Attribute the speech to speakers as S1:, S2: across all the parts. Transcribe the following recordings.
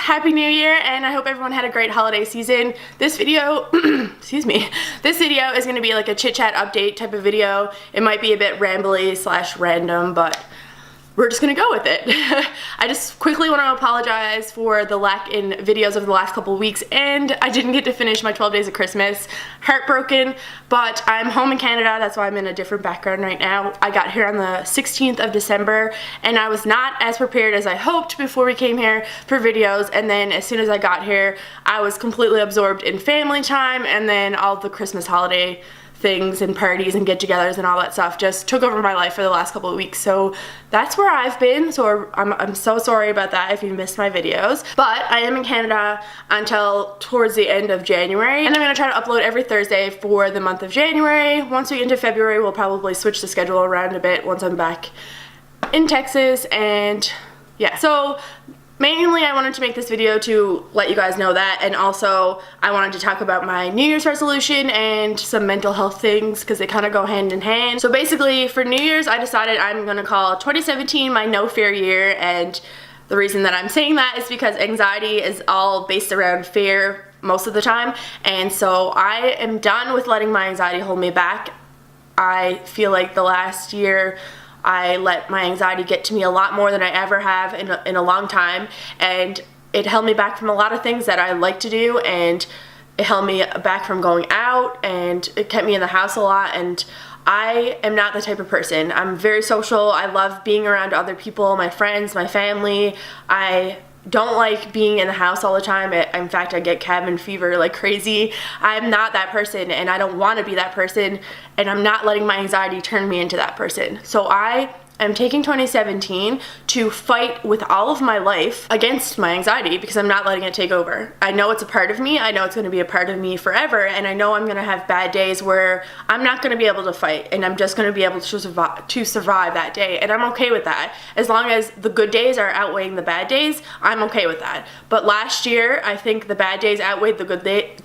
S1: Happy New Year, and I hope everyone had a great holiday season. This video, excuse me, this video is going to be like a chit chat update type of video. It might be a bit rambly / random, but we're just gonna go with it. I just quickly want to apologize for the lack in videos over the last couple weeks, and I didn't get to finish my 12 days of Christmas. Heartbroken, but I'm home in Canada. That's why I'm in a different background right now. I got here on the 16th of December, and I was not as prepared as I hoped before we came here for videos, and then as soon as I got here, I was completely absorbed in family time, and then all the Christmas holiday things and parties and get-togethers and all that stuff just took over my life for the last couple of weeks. So that's where I've been, so I'm so sorry about that if you missed my videos. But I am in Canada until towards the end of January, and I'm going to try to upload every Thursday for the month of January. Once we get into February, we'll probably switch the schedule around a bit once I'm back in Texas. And yeah, so mainly I wanted to make this video to let you guys know that, and also I wanted to talk about my New Year's resolution and some mental health things because they kind of go hand in hand. So basically for New Year's I decided I'm going to call 2017 my no fear year, and the reason that I'm saying that is because anxiety is all based around fear most of the time, and so I am done with letting my anxiety hold me back. I feel like the last year I let my anxiety get to me a lot more than I ever have in a long time, and it held me back from a lot of things that I like to do, and it held me back from going out, and it kept me in the house a lot. And I am not the type of person. I'm very social. I love being around other people, my friends, my family. I don't like being in the house all the time. In fact, I get cabin fever like crazy. I'm not that person, and I don't want to be that person, and I'm not letting my anxiety turn me into that person. So I am taking 2017 to fight with all of my life against my anxiety because I'm not letting it take over. I know it's a part of me. I know it's going to be a part of me forever, and I know I'm going to have bad days where I'm not going to be able to fight, and I'm just going to be able to survive that day, and I'm okay with that. As long as the good days are outweighing the bad days, I'm okay with that. But last year, I think the bad days outweighed the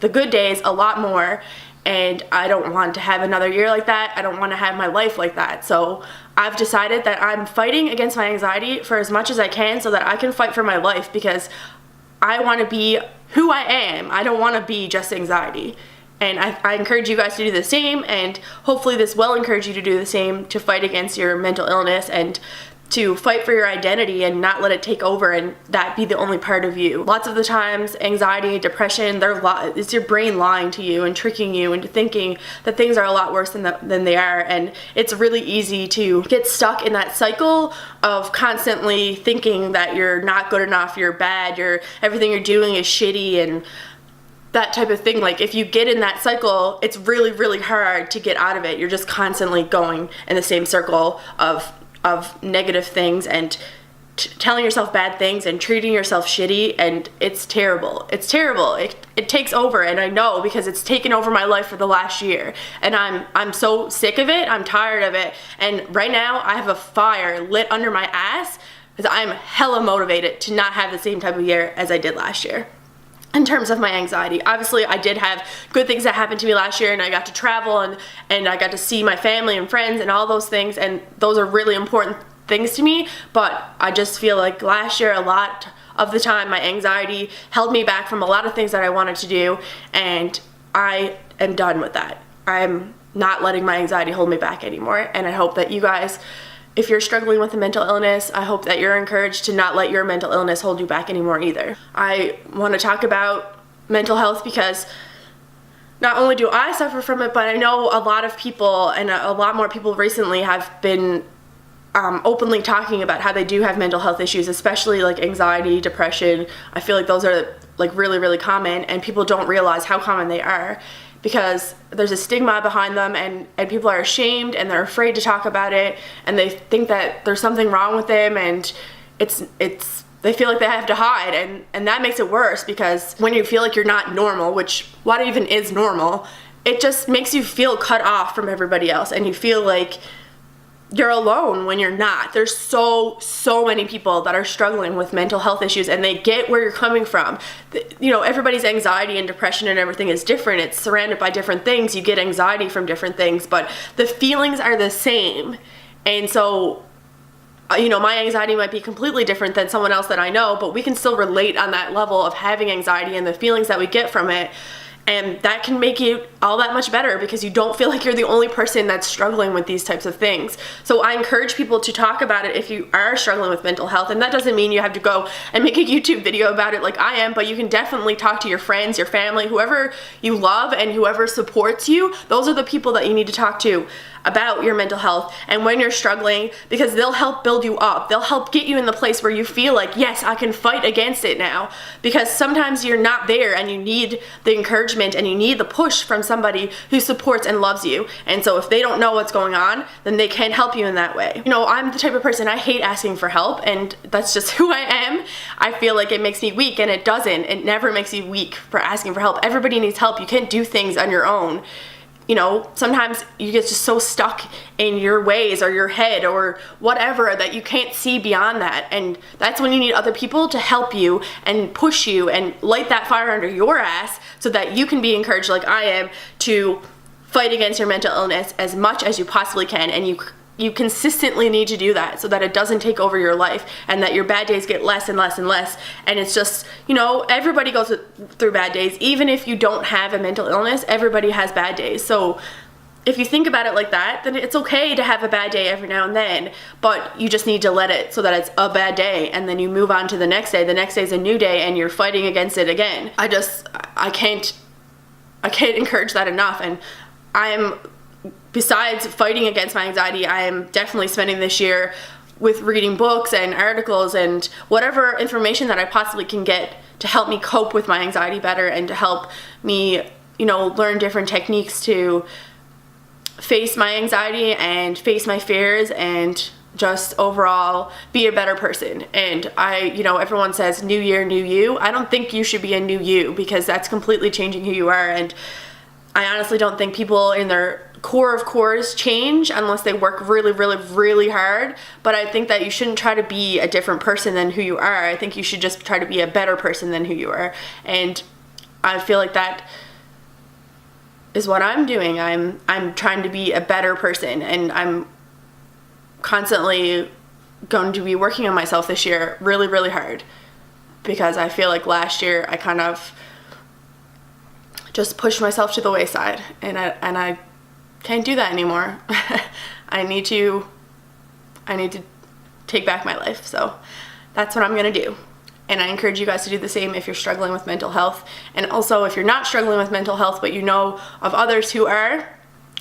S1: good days a lot more, and I don't want to have another year like that. I don't want to have my life like that. So I've decided that I'm fighting against my anxiety for as much as I can so that I can fight for my life, because I want to be who I am. I don't want to be just anxiety. And I encourage you guys to do the same, and hopefully this will encourage you to do the same, to fight against your mental illness and to fight for your identity and not let it take over and that be the only part of you. Lots of the times, anxiety, depression, it's your brain lying to you and tricking you into thinking that things are a lot worse than they are, and it's really easy to get stuck in that cycle of constantly thinking that you're not good enough, you're bad, everything you're doing is shitty, and that type of thing. Like, if you get in that cycle, it's really, really hard to get out of it. You're just constantly going in the same circle of negative things and telling yourself bad things and treating yourself shitty, and it's terrible. It's terrible. It takes over, and I know because it's taken over my life for the last year, and I'm so sick of it. I'm tired of it, and right now I have a fire lit under my ass because I'm hella motivated to not have the same type of year as I did last year. In terms of my anxiety, obviously I did have good things that happened to me last year, and I got to travel and I got to see my family and friends and all those things, and those are really important things to me. But I just feel like last year, a lot of the time, my anxiety held me back from a lot of things that I wanted to do, and I am done with that. I'm not letting my anxiety hold me back anymore, and I hope that you guys, if you're struggling with a mental illness, I hope that you're encouraged to not let your mental illness hold you back anymore either. I want to talk about mental health because not only do I suffer from it, but I know a lot of people, and a lot more people recently, have been openly talking about how they do have mental health issues, especially like anxiety, depression. I feel like those are like really, really common, and people don't realize how common they are, because there's a stigma behind them, and people are ashamed and they're afraid to talk about it, and they think that there's something wrong with them, and they feel like they have to hide, and that makes it worse, because when you feel like you're not normal, which what even is normal, it just makes you feel cut off from everybody else, and you feel like you're alone when you're not. There's so many people that are struggling with mental health issues, and they get where you're coming from. You know, everybody's anxiety and depression and everything is different. It's surrounded by different things. You get anxiety from different things, but the feelings are the same. And so you know, my anxiety might be completely different than someone else that I know, but we can still relate on that level of having anxiety and the feelings that we get from it. And that can make you all that much better because you don't feel like you're the only person that's struggling with these types of things. So I encourage people to talk about it if you are struggling with mental health. And that doesn't mean you have to go and make a YouTube video about it like I am, but you can definitely talk to your friends, your family, whoever you love and whoever supports you. Those are the people that you need to talk to about your mental health and when you're struggling, because they'll help build you up. They'll help get you in the place where you feel like, yes, I can fight against it now, because sometimes you're not there and you need the encouragement and you need the push from somebody who supports and loves you. And so if they don't know what's going on, then they can help you in that way. You know, I'm the type of person, I hate asking for help, and that's just who I am. I feel like it makes me weak, and it doesn't. It never makes you weak for asking for help. Everybody needs help. You can't do things on your own. You know, sometimes you get just so stuck in your ways or your head or whatever that you can't see beyond that. And that's when you need other people to help you and push you and light that fire under your ass so that you can be encouraged, like I am, to fight against your mental illness as much as you possibly can. And you consistently need to do that so that it doesn't take over your life and that your bad days get less and less and less. And it's just, you know, everybody goes through bad days. Even if you don't have a mental illness, everybody has bad days. So if you think about it like that, then it's okay to have a bad day every now and then, but you just need to let it so that it's a bad day, and then you move on to the next day. The next day is a new day and you're fighting against it again. I can't encourage that enough. And besides fighting against my anxiety, I am definitely spending this year with reading books and articles and whatever information that I possibly can get to help me cope with my anxiety better and to help me, you know, learn different techniques to face my anxiety and face my fears and just overall be a better person. And you know, everyone says new year, new you. I don't think you should be a new you, because that's completely changing who you are. And I honestly don't think people in their core of cores change unless they work really, really, really hard. But I think that you shouldn't try to be a different person than who you are. I think you should just try to be a better person than who you are. And I feel like that is what I'm doing. I'm trying to be a better person, and I'm constantly going to be working on myself this year really, really hard, because I feel like last year I kind of just pushed myself to the wayside, and I can't do that anymore. I need to take back my life. So that's what I'm gonna do. And I encourage you guys to do the same if you're struggling with mental health. And also, if you're not struggling with mental health but you know of others who are,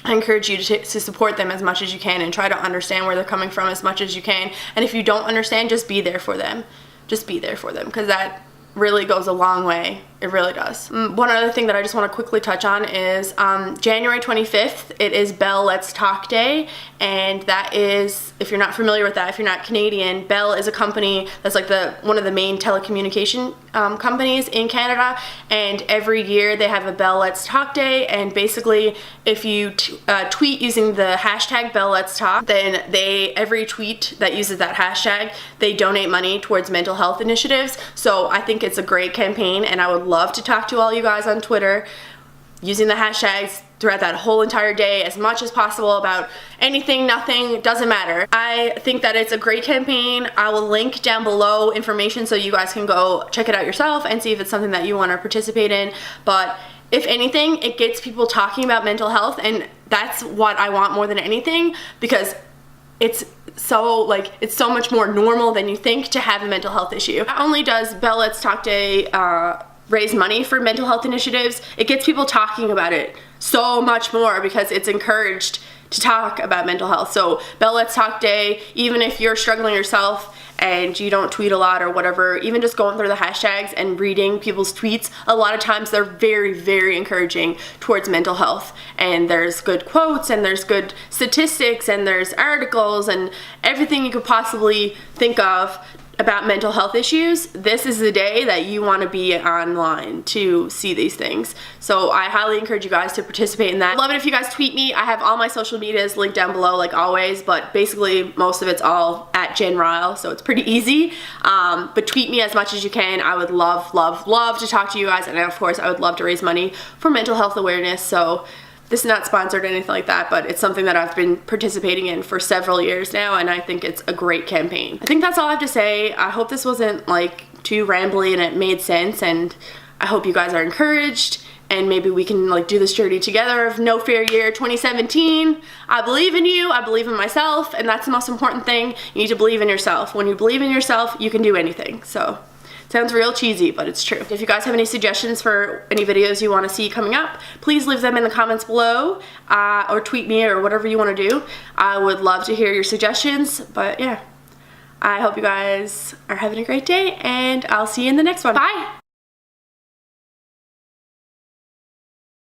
S1: I encourage you to support them as much as you can and try to understand where they're coming from as much as you can. And if you don't understand, just be there for them. Just be there for them, because that really goes a long way. It really does. One other thing that I just want to quickly touch on is January 25th, it is Bell Let's Talk Day, and that is, if you're not familiar with that, if you're not Canadian, Bell is a company that's like one of the main telecommunication companies in Canada, and every year they have a Bell Let's Talk Day, and basically if you tweet using the hashtag Bell Let's Talk, then every tweet that uses that hashtag, they donate money towards mental health initiatives. So I think it's a great campaign, and I would love to talk to all you guys on Twitter using the hashtags throughout that whole entire day as much as possible about anything, nothing, doesn't matter. I think that it's a great campaign. I will link down below information so you guys can go check it out yourself and see if it's something that you want to participate in. But if anything, it gets people talking about mental health, and that's what I want more than anything, because it's so much more normal than you think to have a mental health issue. Not only does Bell Let's Talk Day raise money for mental health initiatives, it gets people talking about it so much more because it's encouraged to talk about mental health. So Bell Let's Talk Day, even if you're struggling yourself and you don't tweet a lot or whatever, even just going through the hashtags and reading people's tweets, a lot of times they're very, very encouraging towards mental health. And there's good quotes, and there's good statistics, and there's articles, and everything you could possibly think of about mental health issues. This is the day that you want to be online to see these things. So I highly encourage you guys to participate in that. I'd love it if you guys tweet me. I have all my social medias linked down below like always, but basically most of it's all at Jenn Ryall, so it's pretty easy. But tweet me as much as you can. I would love, love, love to talk to you guys, and of course I would love to raise money for mental health awareness. So This is not sponsored or anything like that, but it's something that I've been participating in for several years now, and I think it's a great campaign. I think that's all I have to say. I hope this wasn't like too rambly and it made sense, and I hope you guys are encouraged, and maybe we can like do this journey together of No Fear Year 2017. I believe in you, I believe in myself, and that's the most important thing. You need to believe in yourself. When you believe in yourself, you can do anything. So sounds real cheesy, but it's true. If you guys have any suggestions for any videos you want to see coming up, please leave them in the comments below, or tweet me, or whatever you want to do. I would love to hear your suggestions, but yeah. I hope you guys are having a great day, and I'll see you in the next one. Bye!